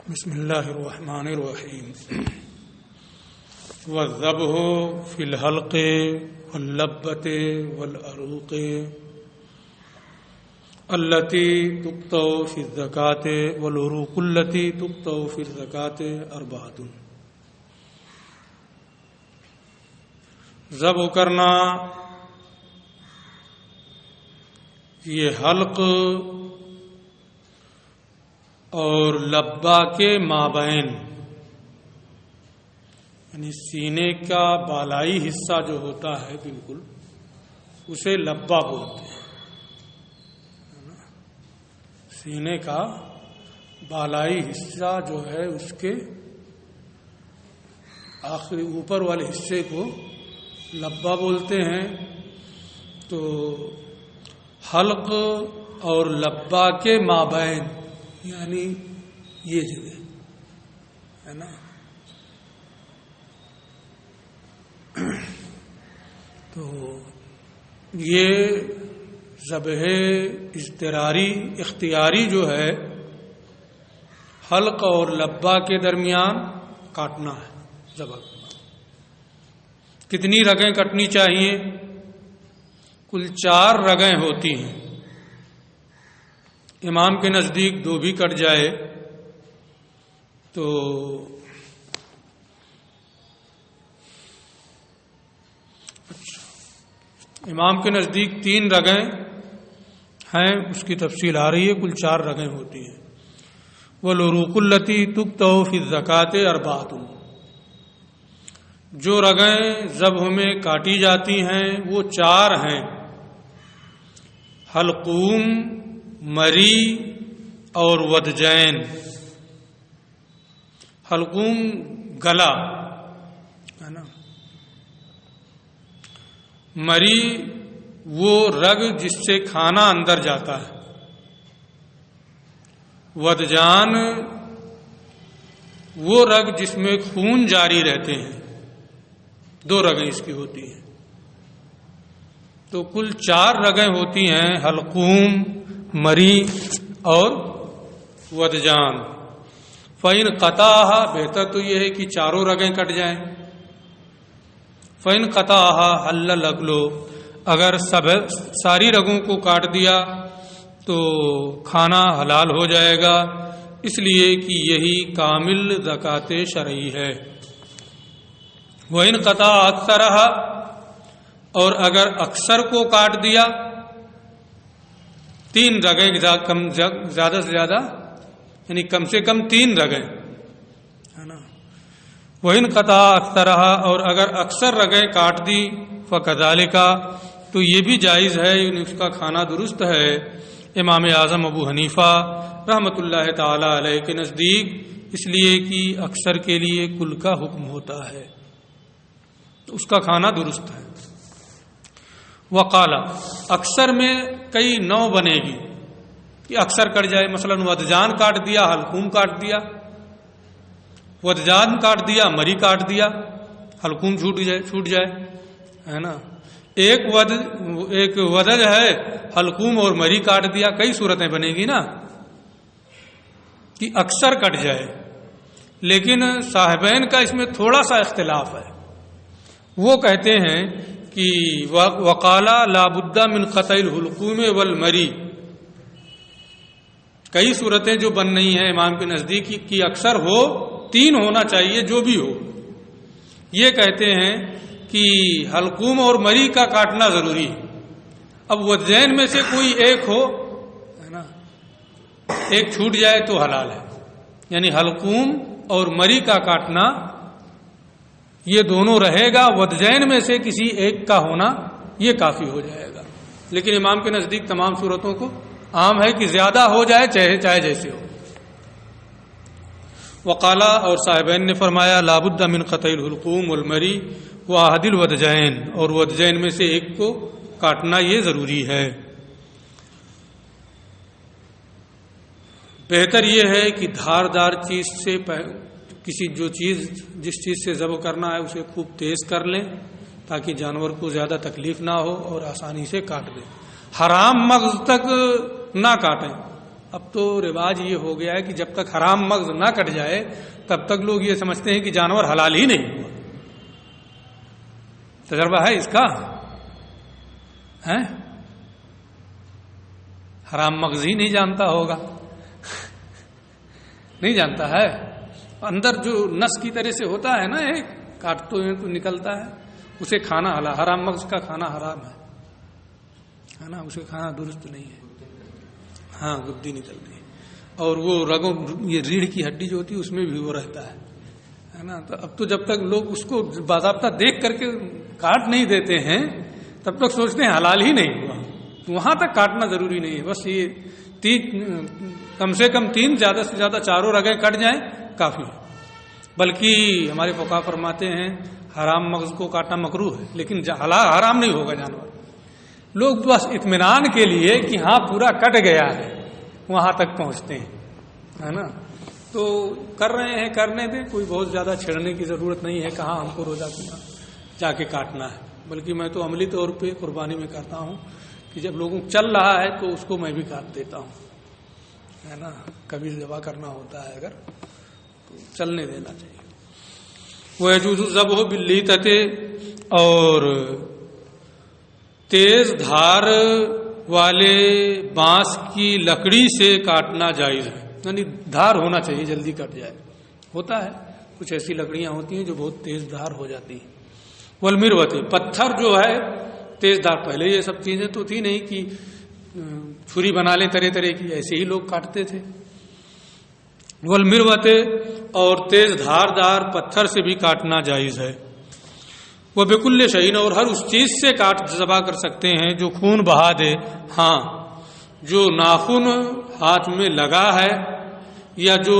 بسم اللہ الرحمن الرحیم والذبح فی الحلق واللبۃ والعروق التی تقطع فی الزکاۃ والعروق التی تقطع فی الزکاۃ اربعۃ۔ ذبح کرنا یہ حلق اور لبہ کے مابین یعنی سینے کا بالائی حصہ جو ہوتا ہے بالکل اسے لبہ بولتے ہیں۔ سینے کا بالائی حصہ جو ہے اس کے آخری اوپر والے حصے کو لبہ بولتے ہیں۔ تو حلق اور لبہ کے مابین یعنی یہ جگہ ہے نا، تو یہ ذبح اضطراری اختیاری جو ہے حلق اور لبہ کے درمیان کاٹنا ہے۔ ذبح کتنی رگیں کٹنی چاہیے؟ کل 4 رگیں ہوتی ہیں۔ امام کے نزدیک 2 بھی کٹ جائے تو امام کے نزدیک 3 رگیں ہیں، اس کی تفصیل آ رہی ہے، کل 4 رگیں ہوتی ہیں۔ والعروق التی تقطع فی الزکاۃ اربعۃ، جو رگیں ذبح میں کاٹی جاتی ہیں وہ 4 ہیں: حلقوم، مری اور ودجین۔ حلقوم گلا ہے نا، مری وہ رگ جس سے کھانا اندر جاتا ہے، ودجان وہ رگ جس میں خون جاری رہتے ہیں۔ 2 رگیں اس کی ہوتی ہیں، تو کل 4 رگیں ہوتی ہیں: حلقوم، مری اور ودجان۔ فَإِنْ قَطَعَهَا، بہتر تو یہ ہے کہ 4 رگیں کٹ جائیں۔ فَإِنْ قَطَعَهَا حَلَّ الْأَكْلُ، اگر ساری رگوں کو کاٹ دیا تو کھانا حلال ہو جائے گا، اس لیے کہ یہی کامل زکوٰۃ شرعی ہے۔ وَإِنْ قَطَعَ أَكْثَرَهَا، اور اگر اکثر کو کاٹ دیا، 3 رگیں زیادہ سے زیادہ یعنی کم سے کم 3 رگیں ہے نا۔ وَإِنْ قَطَعَ أَكْثَرَهَا، اور اگر اکثر رگیں کاٹ دی، فَكَذَلِكَ، تو یہ بھی جائز ہے، یعنی اس کا کھانا درست ہے۔ امام اعظم ابو حنیفہ رحمۃ اللہ تعالی علیہ کے نزدیک، اس لیے کہ اکثر کے لیے کل کا حکم ہوتا ہے، تو اس کا کھانا درست ہے۔ وقالا، اکثر میں کئی نوع بنے گی کہ اکثر کٹ جائے، مثلا ودجان کاٹ دیا، حلقوم کاٹ دیا، ودجان کاٹ دیا، مری کاٹ دیا، حلقوم چھوٹ جائے ہے نا۔ ایک ودج ہے، حلقوم اور مری کاٹ دیا، کئی صورتیں بنے گی نا کہ اکثر کٹ جائے۔ لیکن صاحبین کا اس میں تھوڑا سا اختلاف ہے، وہ کہتے ہیں کہ وقالا لا بد من قطع الحلقوم والمری، کئی صورتیں جو بن رہی ہیں امام کے نزدیک کی اکثر ہو، 3 ہونا چاہیے جو بھی ہو۔ یہ کہتے ہیں کہ حلقوم اور مری کا کاٹنا ضروری ہے۔ اب ودجین میں سے کوئی ایک ہو ہے نا، ایک چھوٹ جائے تو حلال ہے، یعنی حلقوم اور مری کا کاٹنا یہ دونوں رہے گا، ودجین میں سے کسی ایک کا ہونا یہ کافی ہو جائے گا۔ لیکن امام کے نزدیک تمام صورتوں کو عام ہے کہ زیادہ ہو جائے چاہے جیسے ہو۔ وقالا، اور صاحبین نے فرمایا لا بد من قطع الحلقوم والمری واحد الودجین، اور ودجین میں سے ایک کو کاٹنا یہ ضروری ہے۔ بہتر یہ ہے کہ دھاردار چیز سے جس چیز سے ذبح کرنا ہے اسے خوب تیز کر لیں تاکہ جانور کو زیادہ تکلیف نہ ہو اور آسانی سے کاٹ دیں۔ حرام مغز تک نہ کاٹیں، اب تو رواج یہ ہو گیا ہے کہ جب تک حرام مغز نہ کٹ جائے تب تک لوگ یہ سمجھتے ہیں کہ جانور حلال ہی نہیں ہوا. تجربہ ہے اس کا؟ ہے حرام مغز ہی نہیں جانتا ہوگا. نہیں جانتا ہے. اندر جو نس کی طرح سے ہوتا ہے نا، ایک کاٹتے ہیں تو نکلتا ہے، اسے کھانا حلال، حرام مغز کا کھانا حرام ہے نا، اسے کھانا درست نہیں ہے. ہاں گدی نکل رہی ہے. اور وہ رگوں، یہ ریڑھ کی ہڈی جو ہوتی ہے اس میں بھی وہ رہتا ہے نا. تو اب تو جب تک لوگ اس کو باضابطہ دیکھ کر کے کاٹ نہیں دیتے ہیں تب تک سوچتے ہیں حلال ہی نہیں ہوا. وہاں تک کاٹنا ضروری نہیں ہے. بس یہ کم سے کم 3، زیادہ سے زیادہ 4 رگیں کٹ جائیں کافی ہے. بلکہ ہمارے فقہا فرماتے ہیں حرام مغز کو کاٹنا مکروہ ہے، لیکن حرام نہیں ہوگا جانور. لوگ بس اطمینان کے لیے کہ ہاں پورا کٹ گیا ہے وہاں تک پہنچتے ہیں، ہے نا. تو کر رہے ہیں، کرنے دیں، کوئی بہت زیادہ چھڑنے کی ضرورت نہیں ہے کہاں ہم کو روزہ جا کے کاٹنا ہے. بلکہ میں تو عملی طور پہ قربانی میں کرتا ہوں کہ جب لوگوں چل رہا ہے تو اس کو میں بھی کاٹ دیتا ہوں، ہے نا. کبھی ذبح کرنا ہوتا ہے اگر تو چلنے دینا چاہیے. وہ یجوز الذبح باللیتۃ، اور تیز دھار والے بانس کی لکڑی سے کاٹنا جائز ہے. یعنی دھار ہونا چاہیے، جلدی کٹ جائے. ہوتا ہے کچھ ایسی لکڑیاں ہوتی ہیں جو بہت تیز دھار ہو جاتی ہیں. والمروۃ، پتھر جو ہے تیز دھار. پہلے یہ سب چیزیں تو تھی نہیں کہ چھری بنا لیں طرح طرح کی، ایسے ہی لوگ کاٹتے تھے. والمروۃ، اور تیز دھار پتھر سے بھی کاٹنا جائز ہے. وہ بکل شیء، اور ہر اس چیز سے کاٹ ذبح کر سکتے ہیں جو خون بہا دے. ہاں جو ناخن ہاتھ میں لگا ہے یا جو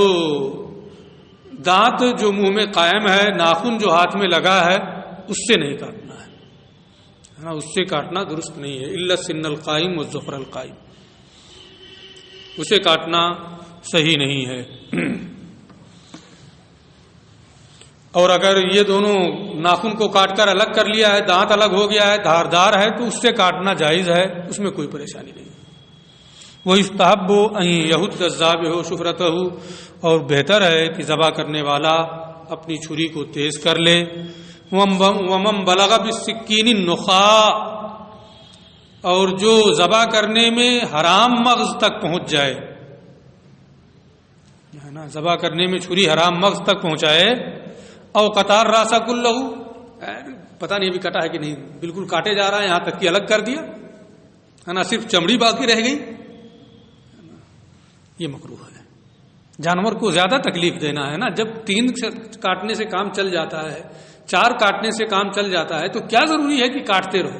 دانت جو منہ میں قائم ہے، ناخن جو ہاتھ میں لگا ہے اس سے نہیں کاٹنا ہے، اس سے کاٹنا درست نہیں ہے. الا السن القائم والظفر القائم، اسے کاٹنا صحیح نہیں ہے. اور اگر یہ دونوں ناخن کو کاٹ کر الگ کر لیا ہے، دانت الگ ہو گیا ہے، دھاردار ہے، تو اس سے کاٹنا جائز ہے، اس میں کوئی پریشانی نہیں. وہ استحب ان یحد الذابح شفرتہ، اور بہتر ہے کہ ذبح کرنے والا اپنی چھری کو تیز کر لے. ومن بلغ بالسکین النخاع، اور جو ذبح کرنے میں حرام مغز تک پہنچ جائے، ہے نا، ذبح کرنے میں چھری حرام مغز تک پہنچائے. او قطار راسا کلہ، پتہ نہیں ابھی کٹا ہے کہ نہیں، بالکل کاٹے جا رہا ہے یہاں تک کہ الگ کر دیا، ہے نا، صرف چمڑی باقی رہ گئی، یہ مکروہ ہے. جانور کو زیادہ تکلیف دینا ہے نا. جب 3 کاٹنے سے کام چل جاتا ہے، 4 کاٹنے سے کام چل جاتا ہے، تو کیا ضروری ہے کہ کاٹتے رہو،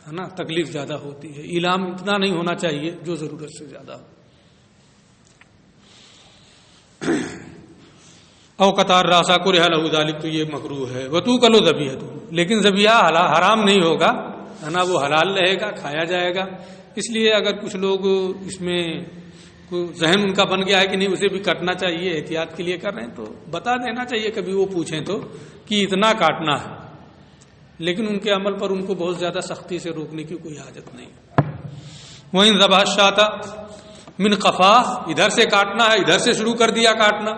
ہے نا. تکلیف زیادہ ہوتی ہے. ایلام اتنا نہیں ہونا چاہیے جو ضرورت سے زیادہ ہو. او قطار راسا کو رہا لہو ذالک، تو یہ مکروہ ہے. وتو کلو ذبیحۃ، لیکن ذبیحہ حرام نہیں ہوگا، ہے نا، وہ حلال رہے گا، کھایا جائے گا. اس لیے اگر کچھ لوگ اس میں ذہن ان کا بن گیا ہے کہ نہیں اسے بھی کٹنا چاہیے، احتیاط کے لیے کر رہے ہیں، تو بتا دینا چاہیے کبھی وہ پوچھیں تو کہ اتنا کاٹنا ہے. لیکن ان کے عمل پر ان کو بہت زیادہ سختی سے روکنے کی کوئی حاجت نہیں. وَإِن ذَبَحَ الشَّاةَ مِنْ قَفَاهَا، ادھر سے کاٹنا ہے، ادھر سے شروع کر دیا کاٹنا،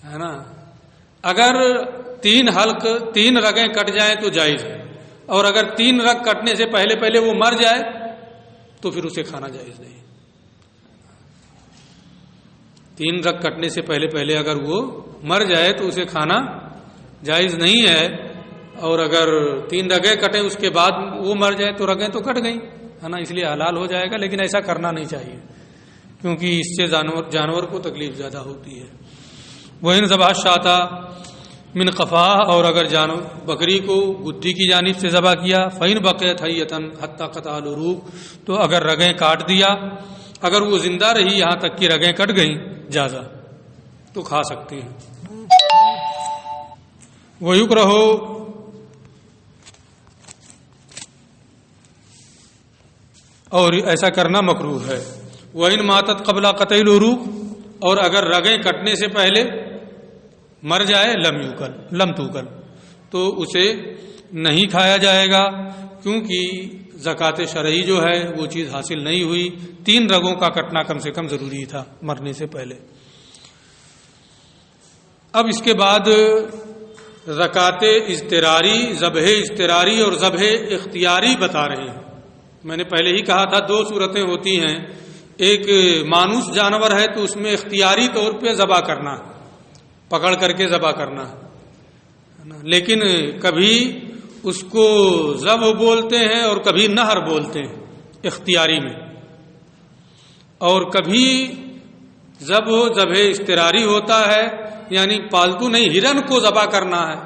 ہے نا. اگر 3 حلق 3 رگیں کٹ جائیں تو جائز ہے، اور اگر 3 رگ کٹنے سے پہلے پہلے وہ مر جائے تو پھر اسے کھانا جائز نہیں. 3 رگ کٹنے سے پہلے پہلے اگر وہ مر جائے تو اسے کھانا جائز نہیں ہے. اور اگر 3 رگیں کٹیں اس کے بعد وہ مر جائے تو رگیں تو کٹ گئیں، ہے نا، اس لیے حلال ہو جائے گا. لیکن ایسا کرنا نہیں چاہیے کیونکہ اس سے جانور کو تکلیف زیادہ ہوتی ہے. وَإِن ذَبَحَ الشَّاةَ مِنْ قَفَاهَا، اور اگر بکری کو گدی کی جانب سے ذبح کیا، فَإِن بَقِيَتْ حَيَّةً حَتَّى قَطَعَ الْعُرُوقَ، تو اگر رگیں کاٹ دیا، اگر وہ زندہ رہی یہاں تک کہ رگیں کٹ گئیں جازا، تو کھا سکتے ہیں. وَيُكْرَهُ، اور ایسا کرنا مکروہ ہے. وَإِن مَاتَتْ قَبْلَ قَطْعِ الْعُرُوقِ، اور اگر رگیں کٹنے سے پہلے مر جائے، لم توکل، تو اسے نہیں کھایا جائے گا، کیونکہ زکوٰۃ شرعی جو ہے وہ چیز حاصل نہیں ہوئی. 3 رگوں کا کٹنا کم سے کم ضروری تھا مرنے سے پہلے. اب اس کے بعد زکوٰۃ اضطراری، ذبح اضطراری اور ذبح اختیاری بتا رہے ہیں. میں نے پہلے ہی کہا تھا 2 صورتیں ہوتی ہیں. ایک مانوس جانور ہے تو اس میں اختیاری طور پہ ذبح کرنا، پکڑ کر کے ذبح کرنا، لیکن کبھی اس کو ذبح بولتے ہیں اور کبھی نہر بولتے ہیں اختیاری میں، اور کبھی ذبح اضطراری ہوتا ہے، یعنی پالتو نہیں، ہرن کو ذبح کرنا ہے.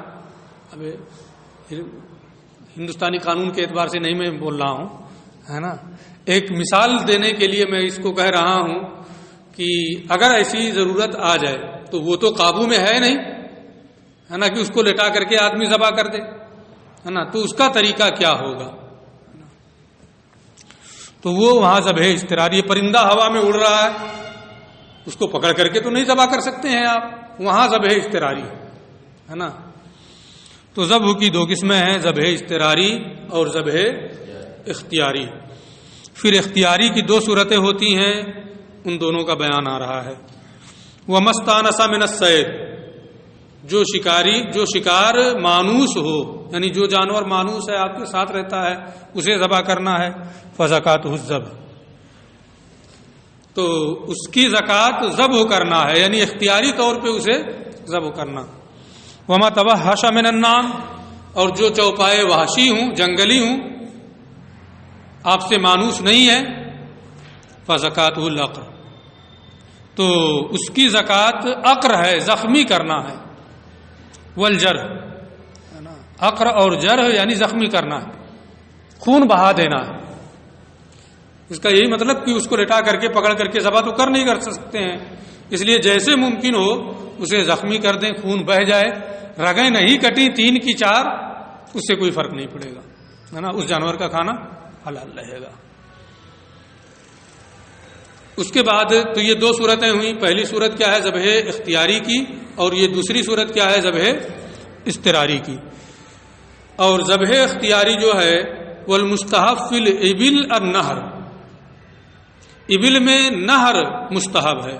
اب ہندوستانی قانون کے اعتبار سے نہیں میں بول رہا ہوں، ہے نا. ایک مثال دینے کے لیے میں اس کو کہہ رہا ہوں کہ اگر ایسی ضرورت آ جائے تو وہ تو قابو میں ہے نہیں، ہے نا، کہ اس کو لٹا کر کے آدمی ذبح کر دے، ہے نا. تو اس کا طریقہ کیا ہوگا؟ تو وہ وہاں ذبح اضطراری، پرندہ ہوا میں اڑ رہا ہے، اس کو پکڑ کر کے تو نہیں ذبح کر سکتے ہیں آپ، وہاں ذبح اضطراری ہے نا. تو ذبح کی 2 قسمیں ہیں، ذبح اضطراری اور ذبح اختیاری. پھر اختیاری کی 2 صورتیں ہوتی ہیں، ان دونوں کا بیان آ رہا ہے. وَمَسْتَانَسَ مِنَ الصَّيْدِ، جو شکار مانوس ہو، یعنی جو جانور مانوس ہے آپ کے ساتھ رہتا ہے، اسے ذبح کرنا ہے. فَزَكَاتُهُ الذَّبْحُ، تو اس کی زکوٰۃ ذبح کرنا ہے، یعنی اختیاری طور پہ اسے ذبح کرنا. وَمَا تَوَحَّشَ مِنَ النَّعَامِ، اور جو چوپائے وحشی ہوں، جنگلی ہوں، آپ سے مانوس نہیں ہے، فَزَكَاتُهُ الْعَقْرُ، تو اس کی زکوٰۃ عقر ہے، زخمی کرنا ہے. والجرح، عقر اور جرح یعنی زخمی کرنا ہے، خون بہا دینا ہے. اس کا یہی مطلب کہ اس کو لٹا کر کے پکڑ کر کے ذبح تو نہیں کر سکتے ہیں، اس لیے جیسے ممکن ہو اسے زخمی کر دیں، خون بہہ جائے. رگیں نہیں کٹی 3 کی 4، اس سے کوئی فرق نہیں پڑے گا، ہے نا. اس جانور کا کھانا حلال رہے گا. اس کے بعد تو یہ 2 صورتیں ہوئیں. پہلی صورت کیا ہے؟ ذبح اختیاری کی، اور یہ دوسری صورت کیا ہے؟ ذبح اضطراری کی. اور ذبح اختیاری جو ہے والمستحب فی الابل النہر، ابل میں نہر مستحب ہے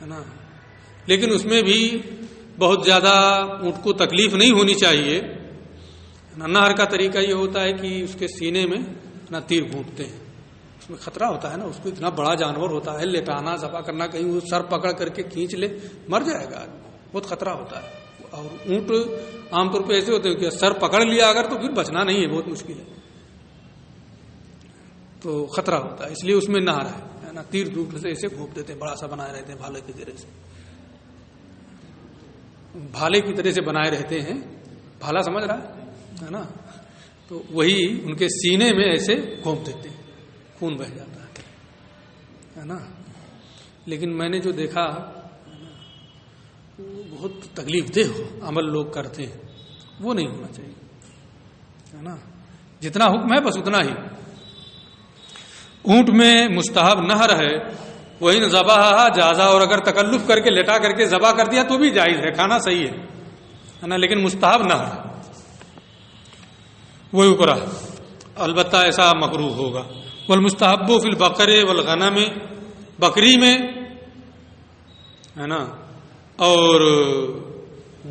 نا، لیکن اس میں بھی بہت زیادہ اونٹ کو تکلیف نہیں ہونی چاہیے. نہر کا طریقہ یہ ہوتا ہے کہ اس کے سینے میں نا تیر گھونپتے ہیں، اس میں خطرہ ہوتا ہے نا، اس کو اتنا بڑا جانور ہوتا ہے، لٹانا ذبح کرنا، کہیں وہ سر پکڑ کر کے کھینچ لے مر جائے گا، بہت خطرہ ہوتا ہے. اور اونٹ عام طور پہ ایسے ہوتے ہیں کہ سر پکڑ لیا اگر تو پھر بچنا نہیں ہے، بہت مشکل ہے، تو خطرہ ہوتا ہے. اس لیے اس میں نہر ہے نا، تیر دور سے ایسے گھونپ دیتے ہیں، بڑا سا بنائے رہتے ہیں، بھالے کی طرح سے، بھالے کی طرح سے بنائے رہتے ہیں. بھالا سمجھ رہا ہے نا، تو وہی ان کے سینے میں ایسے گھونپ دیتے ہیں، خون بہہ جاتا ہے نا. لیکن میں نے جو دیکھا وہ بہت تکلیف دہ عمل لوگ کرتے ہیں، وہ نہیں ہونا چاہیے، ہے نا. جتنا حکم ہے بس اتنا ہی. اونٹ میں مستحب نہر ہے، وہی نہ ذبح جازا، اور اگر تکلف کر کے لٹا کر کے ذبح کر دیا تو بھی جائز ہے، کھانا صحیح ہے نا، لیکن مستحب نہر وہی اوپر، البتہ ایسا مکروہ ہوگا. والمستحب فی البقر والغنم، بکری میں ہے نا، اور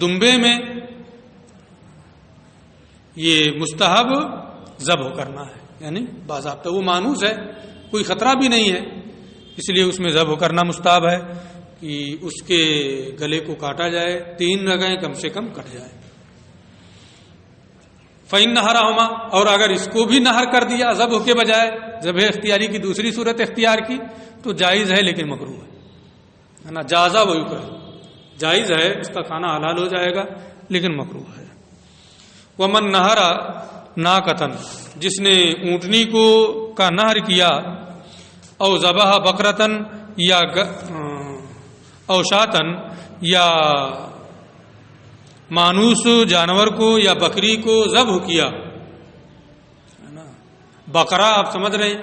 دمبے میں یہ مستحب ذبح کرنا ہے، یعنی باضابطہ، وہ مانوس ہے، کوئی خطرہ بھی نہیں ہے، اس لیے اس میں ذبح کرنا مستحب ہے کہ اس کے گلے کو کاٹا جائے، 3 رگیں کم سے کم کٹ جائیں. فَإِنَّ نَهَرَهُمَا، اور اگر اس کو بھی نہر کر دیا ذبح کے بجائے، ذبح اختیاری کی دوسری صورت اختیار کی، تو جائز ہے لیکن مکروہ ہے نا. جازا وہی پر جائز ہے، اس کا کھانا حلال ہو جائے گا لیکن مکروہ ہے. وَمَن نَهَرَ نَاقَةً، جس نے اونٹنی کو کا نہر کیا، او ذبح بقرتن، یا او شاتن، یا مانوس جانور کو یا بکری کو ذبح کیا، بقرہ آپ سمجھ رہے ہیں،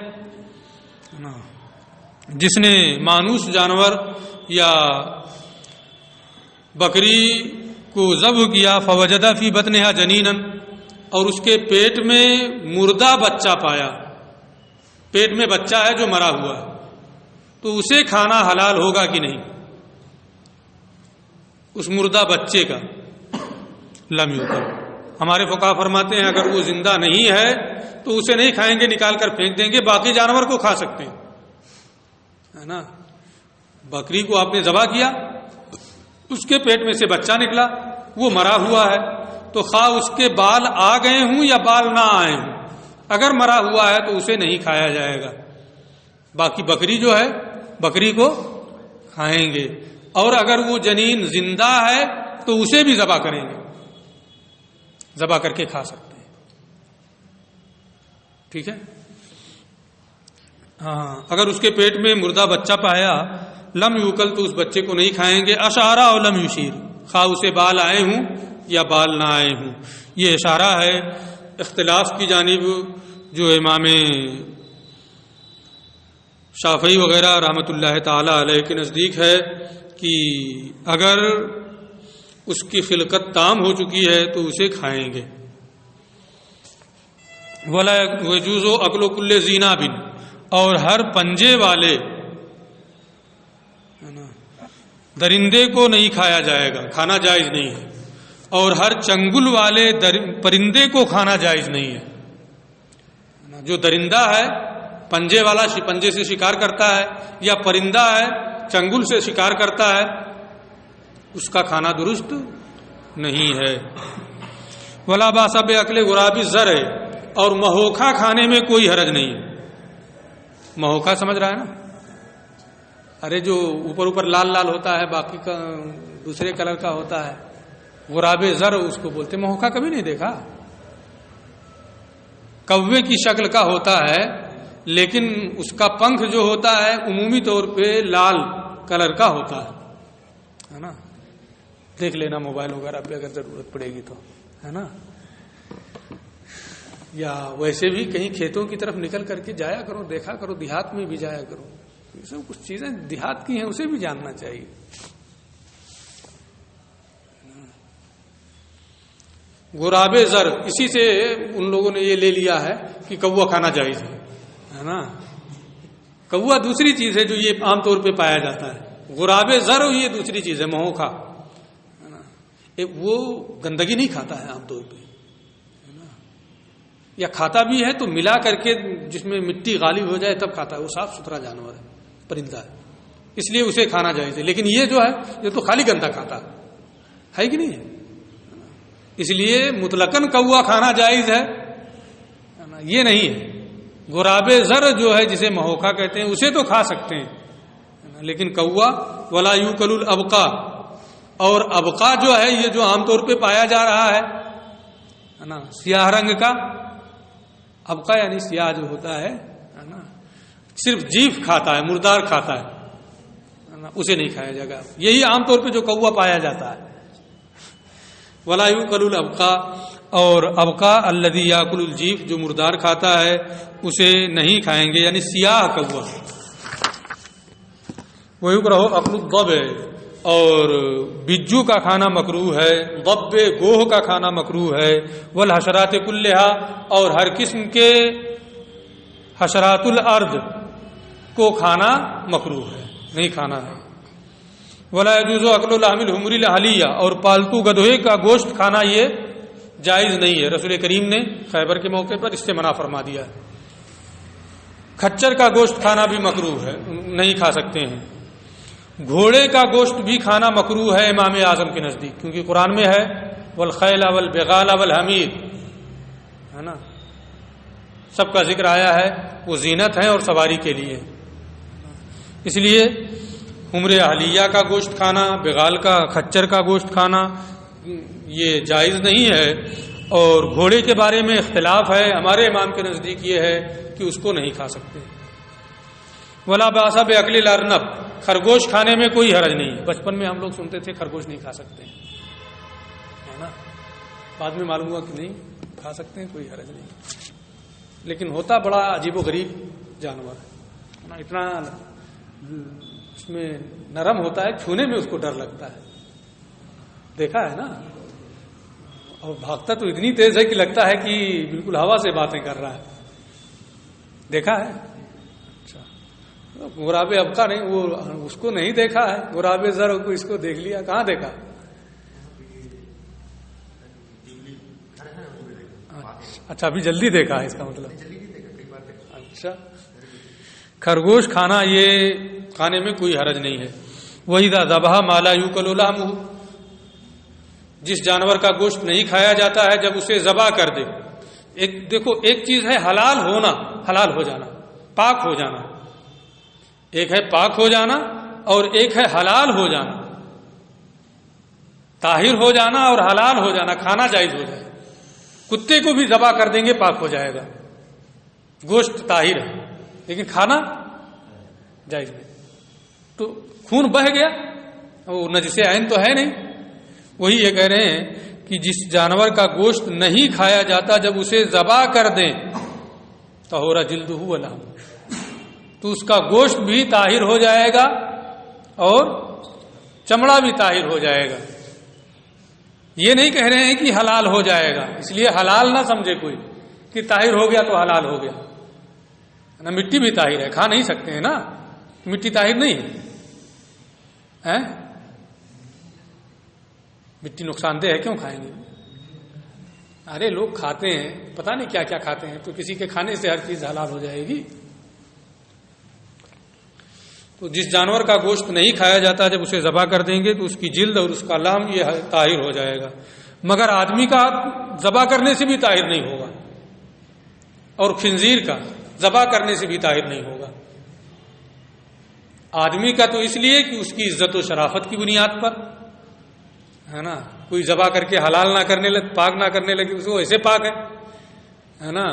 جس نے مانوس جانور یا بکری کو ذبح کیا، فوجدہ فی بطنہا جنینن، اور اس کے پیٹ میں مردہ بچہ پایا، پیٹ میں بچہ ہے جو مرا ہوا ہے، تو اسے کھانا حلال ہوگا کہ نہیں؟ اس مردہ بچے کا لم یوکل۔ ہمارے فقہا فرماتے ہیں اگر وہ زندہ نہیں ہے تو اسے نہیں کھائیں گے، نکال کر پھینک دیں گے، باقی جانور کو کھا سکتے ہیں، ہے نا۔ بکری کو آپ نے ذبح کیا، اس کے پیٹ میں سے بچہ نکلا، وہ مرا ہوا ہے، تو خواہ اس کے بال آ گئے ہوں یا بال نہ آئے ہوں، اگر مرا ہوا ہے تو اسے نہیں کھایا جائے گا، باقی بکری جو ہے بکری کو کھائیں گے۔ اور اگر وہ جنین زندہ ہے تو اسے بھی ذبح کریں گے، ذبح کر کے کھا سکتے ہیں، ٹھیک ہے۔ ہاں، اگر اس کے پیٹ میں مردہ بچہ پایا لم یوکل تو اس بچے کو نہیں کھائیں گے۔ اشارہ اور لم یشیر، خواہ اسے بال آئے ہوں یا بال نہ آئے ہوں۔ یہ اشارہ ہے اختلاف کی جانب جو امام شافعی وغیرہ رحمۃ اللہ تعالی علیہ کے نزدیک ہے کہ اگر اس کی خلقت تام ہو چکی ہے تو اسے کھائیں گے۔ ولا یجوز اکل کل ذی ناب، اور ہر پنجے والے درندے کو نہیں کھایا جائے گا، کھانا جائز نہیں ہے، اور ہر چنگل والے پرندے کو کھانا جائز نہیں ہے۔ جو درندہ ہے پنجے والا پنجے سے شکار کرتا ہے، یا پرندہ ہے چنگل سے شکار کرتا ہے، اس کا کھانا درست نہیں ہے۔ ولا باس باکل غراب الزرع، اور مہوکھا کھانے میں کوئی حرج نہیں ہے۔ مہوکھا سمجھ رہا ہے نا؟ ارے جو اوپر اوپر لال لال ہوتا ہے، باقی کا دوسرے کلر کا ہوتا ہے، غراب زر اس کو بولتے۔ مہوکھا کبھی نہیں دیکھا؟ کوے کی شکل کا ہوتا ہے، لیکن اس کا پنکھ جو ہوتا ہے عمومی طور پہ لال کلر کا ہوتا ہے نا۔ دیکھ لینا موبائل وغیرہ پہ اگر ضرورت پڑے گی تو، ہے نا۔ یا ویسے بھی کہیں کھیتوں کی طرف نکل کر کے جایا کرو، دیکھا کرو، دیہات میں بھی جایا کرو، یہ سب کچھ چیزیں دیہات کی ہیں، اسے بھی جاننا چاہیے۔ غراب زر، اسی سے ان لوگوں نے یہ لے لیا ہے کہ کوا کھانا جائز ہے نا۔ کوا دوسری چیز ہے جو یہ عام طور پہ پایا جاتا ہے، غراب زر یہ دوسری چیز ہے، مہوکھا، ہے نا۔ وہ گندگی نہیں کھاتا ہے عام طور پہ، یا کھاتا بھی ہے تو ملا کر کے جس میں مٹی غالب ہو جائے تب کھاتا ہے، وہ صاف ستھرا جانور ہے، پرندہ ہے، اس لیے اسے کھانا جائز ہے۔ لیکن یہ جو ہے یہ تو خالی گندا کھاتا ہے کہ نہیں ہے، اس لیے مطلقاً کوا کھانا جائز ہے، یہ نہیں ہے۔ غراب زر جو ہے جسے مہوکھا کہتے ہیں اسے تو کھا سکتے ہیں، لیکن کوا ولا یوکل الابقا، اور ابقا جو ہے یہ جو عام طور پہ پایا جا رہا ہے نا، سیاہ رنگ کا ابقا یعنی سیاہ جو ہوتا ہے نا، صرف جیف کھاتا ہے، مردار کھاتا ہے، اسے نہیں کھایا جائے گا۔ یہی عام طور پہ جو کوا پایا جاتا ہے۔ ولا یوکل الابقا، اور ابقا الذی یاکل الجیف، جو مردار کھاتا ہے اسے نہیں کھائیں گے، یعنی سیاہ کوا۔ ویکرہ اکل الضب، اور بجو کا کھانا مکروہ ہے، ضب گوہ کا کھانا مکروہ ہے، والحشرات کلھا، اور ہر قسم کے حشرات الارض کو کھانا مکروہ ہے، نہیں کھانا ہے۔ ولا يجوز اکل لحم الحمر الاہلیہ، اور پالتو گدھے کا گوشت کھانا یہ جائز نہیں ہے، رسول کریم نے خیبر کے موقع پر اس سے منع فرما دیا ہے۔ کھچر کا گوشت کھانا بھی مکروہ ہے، نہیں کھا سکتے ہیں۔ گھوڑے کا گوشت بھی کھانا مکروہ ہے امام اعظم کے نزدیک، کیونکہ قرآن میں ہے والخیل والبغال والحمیر، ہے نا، سب کا ذکر آیا ہے، وہ زینت ہے اور سواری کے لیے، اس لیے حمر اہلیہ کا گوشت کھانا، بغال کا، کھچر کا گوشت کھانا یہ جائز نہیں ہے۔ اور گھوڑے کے بارے میں اختلاف ہے، ہمارے امام کے نزدیک یہ ہے کہ اس کو نہیں کھا سکتے۔ ولا باس باکل الارنب، خرگوش کھانے میں کوئی حرج نہیں۔ بچپن میں ہم لوگ سنتے تھے خرگوش نہیں کھا سکتے، ہے نا، بعد میں معلوم ہوا کہ نہیں کھا سکتے ہیں، کوئی حرج نہیں، لیکن ہوتا بڑا عجیب و غریب جانور ہے نا، اتنا اس میں نرم ہوتا ہے، چھونے میں اس کو ڈر لگتا ہے، دیکھا ہے نا، اور بھاگتا تو اتنی تیز ہے کہ لگتا ہے کہ بالکل ہوا سے باتیں کر رہا ہے. دیکھا ہے؟ اچھا. غراب ابقا نہیں، وہ اس کو نہیں دیکھا ہے. غراب زر کو اس کو دیکھ لیا. کہاں دیکھا؟ اچھا ابھی جلدی دیکھا ہے اس کا مطلب. اچھا. خرگوش کھانا، یہ کھانے میں کوئی حرج نہیں ہے. وَإِذَا ذَبَحَ مَا لَا يُؤْكَلُ لَحْمُهُ، جس جانور کا گوشت نہیں کھایا جاتا ہے جب اسے ذبح کر دے. دیکھو ایک چیز ہے حلال ہونا، حلال ہو جانا، پاک ہو جانا. ایک ہے پاک ہو جانا اور ایک ہے حلال ہو جانا. طاہر ہو جانا اور حلال ہو جانا، کھانا جائز ہو جائے. کتے کو بھی ذبح کر دیں گے پاک ہو جائے گا، گوشت طاہر ہے لیکن کھانا جائز نہیں. تو خون بہہ گیا، وہ نجس عین تو ہے نہیں. وہی یہ کہہ رہے ہیں کہ جس جانور کا گوشت نہیں کھایا جاتا جب اسے ذبح کر دیں طہور جلدہ ولحمہ، تو اس کا گوشت بھی طاہر ہو جائے گا اور چمڑا بھی طاہر ہو جائے گا. یہ نہیں کہہ رہے ہیں کہ حلال ہو جائے گا، اس لیے حلال نہ سمجھے کوئی کہ طاہر ہو گیا تو حلال ہو گیا. نا مٹی بھی طاہر ہے، کھا نہیں سکتے ہیں نا، مٹی طاہر نہیں ہے. مٹی نقصان دہ ہے، کیوں کھائیں گے؟ ارے لوگ کھاتے ہیں، پتہ نہیں کیا کیا کھاتے ہیں، تو کسی کے کھانے سے ہر چیز حلال ہو جائے گی. تو جس جانور کا گوشت نہیں کھایا جاتا جب اسے ذبح کر دیں گے تو اس کی جلد اور اس کا لحم یہ طاہر ہو جائے گا. مگر آدمی کا ذبح کرنے سے بھی طاہر نہیں ہوگا، اور خنزیر کا ذبح کرنے سے بھی طاہر نہیں ہوگا. آدمی کا تو اس لیے کہ اس کی عزت و شرافت کی بنیاد پر ہے نا، کوئی ذبح کر کے حلال نہ کرنے لگے، پاک نہ کرنے لگے، اس کو ایسے پاک ہے نا.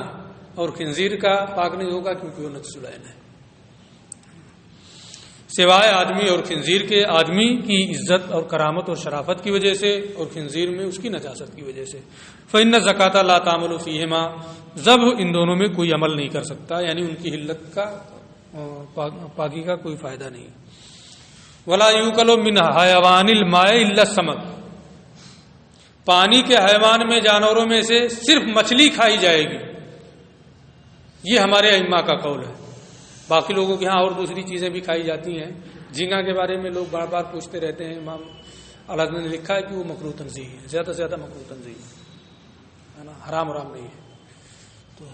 اور خنزیر کا پاک نہیں ہوگا کیونکہ وہ نجس العین ہے. سوائے آدمی اور خنزیر کے، آدمی کی عزت اور کرامت اور شرافت کی وجہ سے اور خنزیر میں اس کی نجاست کی وجہ سے. فإن الزکاۃ لا تعمل فیہما، ذبح ان دونوں میں کوئی عمل نہیں کر سکتا، یعنی ان کی حلت کا پاکی کا کوئی فائدہ نہیں. ولا یؤکل من حیوان الماء الا السمک، پانی کے حیوان میں جانوروں میں سے صرف مچھلی کھائی جائے گی. یہ ہمارے ائمہ کا قول ہے. باقی لوگوں کے ہاں اور دوسری چیزیں بھی کھائی جاتی ہیں. جھینگا کے بارے میں لوگ بار بار پوچھتے رہتے ہیں. امام اعلیٰ نے لکھا ہے کہ وہ مکروہ تنزیہ ہے، زیادہ سے زیادہ مکروہ تنزیہ ہے نا، حرام نہیں ہے. تو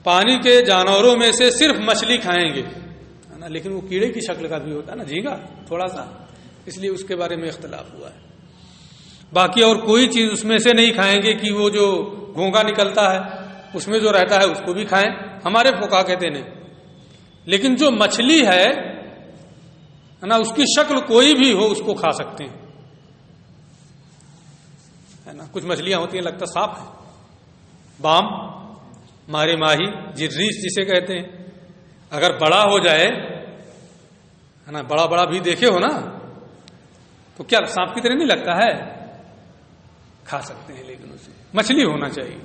پانی کے جانوروں میں سے صرف مچھلی کھائیں گے ہے نا، لیکن وہ کیڑے کی شکل کا بھی ہوتا ہے نا جھینگا تھوڑا سا، اس لیے اس کے بارے میں اختلاف ہوا ہے. باقی اور کوئی چیز اس میں سے نہیں کھائیں گے کہ وہ جو گھونگا نکلتا ہے اس میں جو رہتا ہے اس کو بھی کھائیں، ہمارے فقہا کہتے نہیں. لیکن جو مچھلی ہے نا، اس کی شکل کوئی بھی ہو اس کو کھا سکتے ہیں ہے نا. کچھ مچھلیاں ہوتی ہیں لگتا صاف ہے، بام، مارے ماہی، جریس جسے کہتے ہیں، اگر بڑا ہو جائے ہے نا، بڑا بڑا بھی دیکھے ہو نا، تو کیا سانپ کی طرح نہیں لگتا ہے؟ کھا سکتے ہیں، لیکن اسے مچھلی ہونا چاہیے.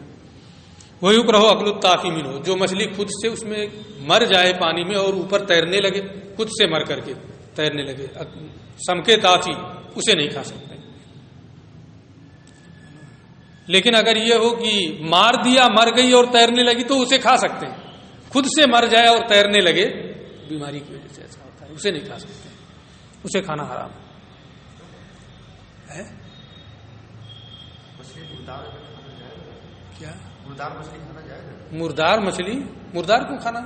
وہی رہو عقل الطافی منہ، جو مچھلی خود سے اس میں مر جائے پانی میں اور اوپر تیرنے لگے، خود سے مر کر کے تیرنے لگے، سمکے طافی، اسے نہیں کھا سکتے. لیکن اگر یہ ہو کہ مار دیا، مر گئی اور تیرنے لگی تو اسے کھا سکتے ہیں. خود سے مر جائے اور تیرنے لگے، بیماری کی وجہ سے ایسا ہوتا ہے، اسے نہیں کھا سکتے، اسے کھانا حرام ہے. کیا مردار مچھلی؟ مردار کو کھانا،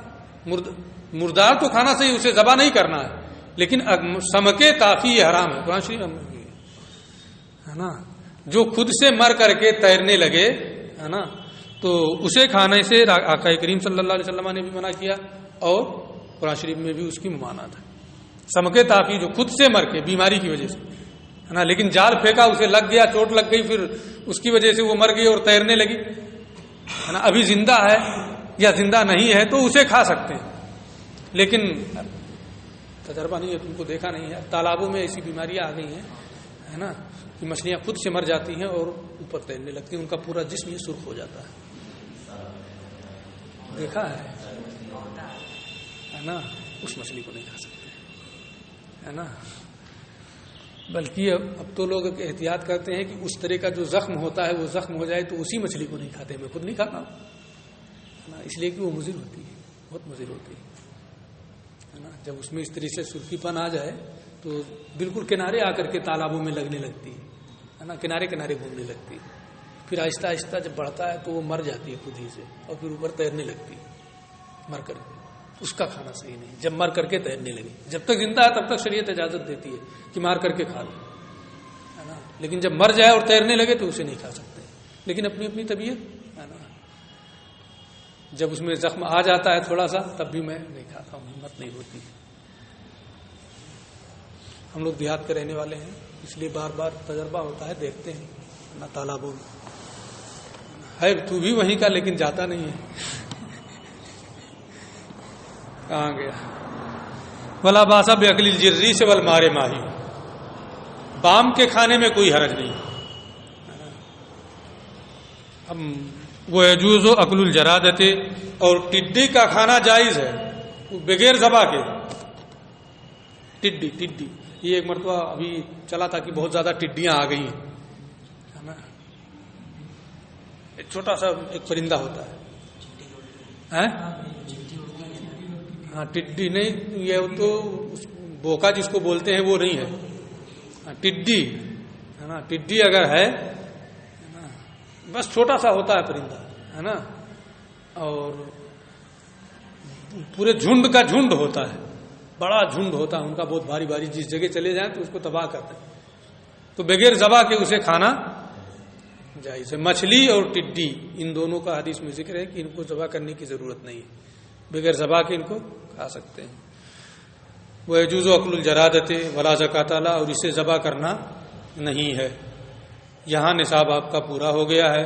مردار تو کھانا صحیح، اسے ذبح نہیں کرنا ہے، لیکن سمکے طافی یہ حرام ہے. قرآن شریف ہے نا، جو خود سے مر کر کے تیرنے لگے ہے نا، تو اسے کھانے سے آقا کریم صلی اللہ علیہ وسلم نے بھی منع کیا، اور قرآن شریف میں بھی اس کی ممانعت ہے. سمکے طافی جو خود سے مر کے بیماری کی وجہ سے ہے نا، لیکن جال پھینکا، اسے لگ گیا، چوٹ لگ گئی، پھر اس کی وجہ سے وہ مر گئی اور تیرنے لگی ہے نا، ابھی زندہ ہے یا زندہ نہیں ہے تو اسے کھا سکتے ہیں. لیکن تجربہ نہیں ہے، تم کو دیکھا نہیں ہے، تالابوں میں ایسی بیماریاں آ گئی ہیں ہے نا کہ مچھلیاں خود سے مر جاتی ہیں اور اوپر تیرنے لگتی ہیں، ان کا پورا جسم یہ سرخ ہو جاتا ہے. دیکھا ہے نا، اس مچھلی کو نہیں کھا سکتے ہے نا. بلکہ اب تو لوگ احتیاط کرتے ہیں کہ اس طرح کا جو زخم ہوتا ہے وہ زخم ہو جائے تو اسی مچھلی کو نہیں کھاتے. میں خود نہیں کھاتا ہوں اس لیے کہ وہ مضر ہوتی ہے, بہت مضر ہوتی ہے نا. جب اس میں اس طرح سے سرخی پن آ جائے تو بالکل کنارے آ کر کے تالابوں میں لگنے لگتی ہے نا, کنارے کنارے گھومنے لگتی ہے. پھر آہستہ آہستہ جب بڑھتا ہے تو وہ مر جاتی ہے خود ہی سے اور پھر اوپر تیرنے لگتی ہے مر کر کے. اس کا کھانا صحیح نہیں جب مر کر کے تیرنے لگے. جب تک زندہ ہے تب تک شریعت اجازت دیتی ہے کہ مار کر کے کھا لو ہے نا, لیکن جب مر جائے اور تیرنے لگے تو اسے نہیں کھا سکتے. لیکن اپنی اپنی طبیعت ہے نا, جب اس میں زخم آ جاتا ہے تھوڑا سا تب بھی میں نہیں کھاتا ہوں, ہمت نہیں ہوتی. ہم لوگ دیہات کے رہنے والے ہیں اس لیے بار بار تجربہ ہوتا ہے, دیکھتے ہیں نا تالابوں میں. ہے تو بھی وہیں کا لیکن جاتا نہیں ہے. کہاں گیا؟ ولا باسا بعقل الجری سے ول مارے ماہی. بام کے کھانے میں کوئی حرج نہیں. ہم وہ یجوز و عقل الجرادت, اور ٹڈی کا کھانا جائز ہے بغیر ذبح کے. ٹڈی یہ ایک مرتبہ ابھی چلا تھا کہ بہت زیادہ ٹڈیاں آ گئی ہیں نا. ایک چھوٹا سا ایک پرندہ ہوتا ہے ہاں, ٹڈی نہیں, یہ تو بوکا جس کو بولتے ہیں وہ نہیں ہے. ٹڈی ہے نا, ٹڈی اگر ہے بس چھوٹا سا ہوتا ہے پرندہ ہے نا, اور پورے جھنڈ کا جھنڈ ہوتا ہے, بڑا جھنڈ ہوتا ہے ان کا, بہت بھاری بھاری. جس جگہ چلے جائیں تو اس کو تباہ کرتے ہیں. تو بغیر ذبح کے اسے کھانا جائز ہے. مچھلی اور ٹڈی ان دونوں کا حدیث میں ذکر ہے کہ ان کو ذبح کرنے کی ضرورت نہیں ہے, بغیر ذبح کے ان کو کھا سکتے ہیں. وہ یجوز و عقل الجرادت ولا زکات علی, اور اسے ذبح کرنا نہیں ہے. یہاں نصاب آپ کا پورا ہو گیا ہے.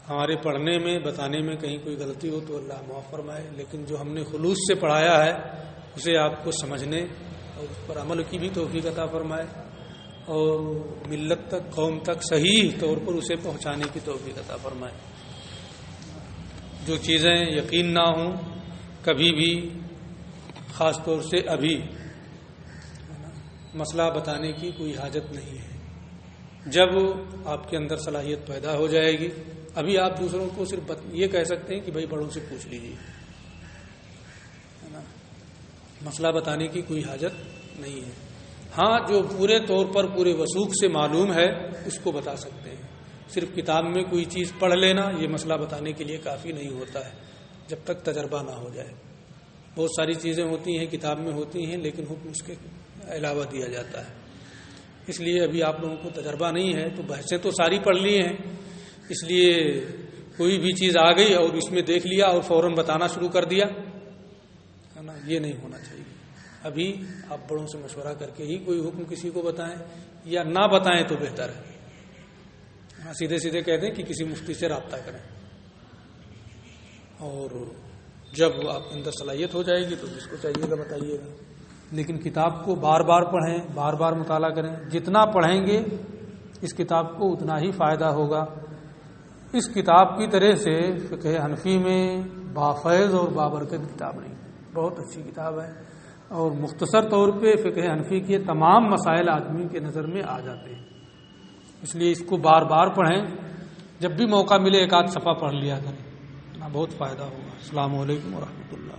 ہمارے پڑھنے میں بتانے میں کہیں کوئی غلطی ہو تو اللہ معاف فرمائے, لیکن جو ہم نے خلوص سے پڑھایا ہے اسے آپ کو سمجھنے اور اس پر عمل کی بھی توفیق عطا فرمائے, اور ملت تک, قوم تک صحیح طور پر اسے پہنچانے کی توفیق عطا فرمائے. جو چیزیں یقین نہ ہوں کبھی بھی, خاص طور سے ابھی, مسئلہ بتانے کی کوئی حاجت نہیں ہے. جب آپ کے اندر صلاحیت پیدا ہو جائے گی, ابھی آپ دوسروں کو صرف یہ کہہ سکتے ہیں کہ بھائی بڑوں سے پوچھ لیجیے, مسئلہ بتانے کی کوئی حاجت نہیں ہے. ہاں جو پورے طور پر پورے وثوق سے معلوم ہے اس کو بتا سکتے ہیں. صرف کتاب میں کوئی چیز پڑھ لینا یہ مسئلہ بتانے کے لیے کافی نہیں ہوتا ہے جب تک تجربہ نہ ہو جائے. بہت ساری چیزیں ہوتی ہیں کتاب میں ہوتی ہیں لیکن حکم اس کے علاوہ دیا جاتا ہے. اس لیے ابھی آپ لوگوں کو تجربہ نہیں ہے تو بحثیں تو ساری پڑھ لی ہیں, اس لیے کوئی بھی چیز آ گئی اور اس میں دیکھ لیا اور فوراً بتانا شروع کر دیا ہے نا, یہ نہیں ہونا چاہیے. ابھی آپ بڑوں سے مشورہ کر کے ہی کوئی حکم کسی کو بتائیں, یا نہ بتائیں تو بہتر ہے. سیدھے سیدھے کہتے ہیں کہ کسی مفتی سے رابطہ کریں, اور جب آپ کے اندر صلاحیت ہو جائے گی تو جس کو چاہیے گا بتائیے گا. لیکن کتاب کو بار بار پڑھیں, بار بار مطالعہ کریں. جتنا پڑھیں گے اس کتاب کو اتنا ہی فائدہ ہوگا. اس کتاب کی طرح سے فقہ حنفی میں بافیض اور بابرکت کتاب نہیں, بہت اچھی کتاب ہے, اور مختصر طور پہ فقہ حنفی کے تمام مسائل آدمی کے نظر میں آ جاتے ہیں. اس لیے اس کو بار بار پڑھیں, جب بھی موقع ملے ایک آدھ صفحہ پڑھ لیا کریں, بہت فائدہ ہوگا. السلام علیکم ورحمۃ اللہ.